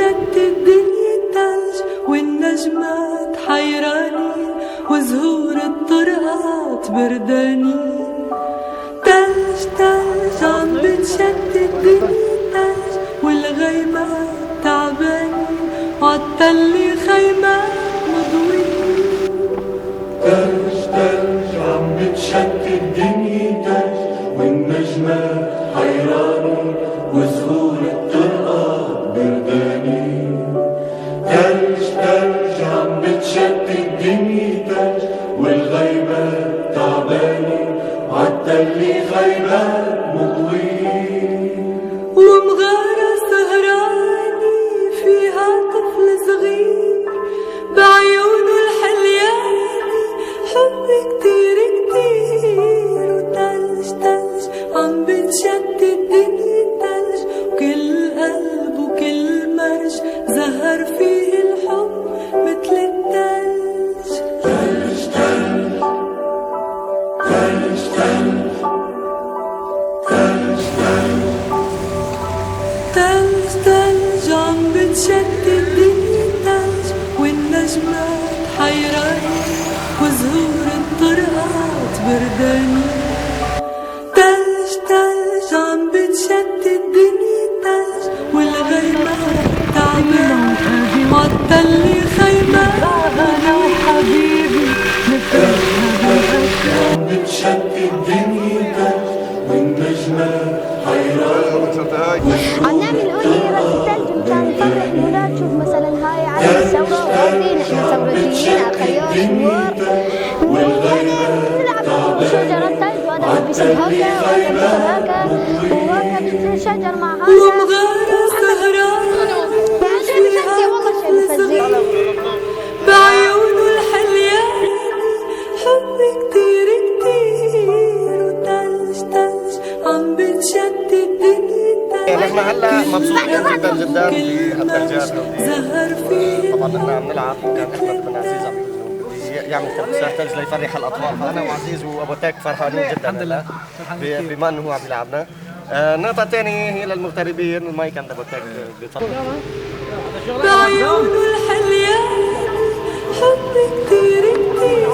بتشتت الدنيا تلج والنجمات حيرانين وزهور الطرقات بردانين. تلج تلج عم بتشتت الدنيا تلج والغيمات تعبانين وعالتلي خيمات مضويين. تلج تلج عم بتشتت الدنيا تلج والنجمات حيرانين وزهور الطرقات بردانين. تلج تلج عم بتشتت الدنيا تلج والغيمات تعبانين وعالتلي خيمات مضويين. ومغارة سهراني فيها طفل صغير بعيونه الحلياني حب كتير كتير. وتلج تلج عم بتشتت الدنيا تلج وكل قلب وكل مرج زهر فيه الحب مثل التلج. تلج تلج تلج تلج تلج تلج تلج عم بتشتت الدنيا تلج والنجمات حيرانين وزهور الطرقات بردانين. تلج تلج عم بتشتت الدنيا تلج والغيمات تعبانين وعالتلي خيمات حبيبي. عم بتشتت الدنيا تلج والنجمات حيرانين. عم نعمل أغنية رد الثلج مشان نفرح الولاد. شوف مثلا هاي على الثورة وقاعدين احنا ثورتيين على خيار شوار نلعب بشجرة ثلج وهذا بيسد هكا وهذا بيسد هكا وهكا بتتشجر مع هذا. ومغارة سهراني شيء بسجي والله شيء بسجي بعيونه الحلياني حب كتير كتير. وتلج تلج عم بتشتت الدنيا تلج. نحن هلا مبسوطين جدا جدا بالثلجات. زهر فيه طبعا نحن عم نلعب كان احمد بن عزيز عم يعمل تمثال ثلج ليفرح الاطفال، فانا وعزيز وابو تاك فرحانين جدا الحمد لله بما انه هو عم يلعبنا. النقطة الثانية هي للمغتربين. المايك عند ابو تاك بيتفضل. بعيونه الحلياني حب كتير كتير.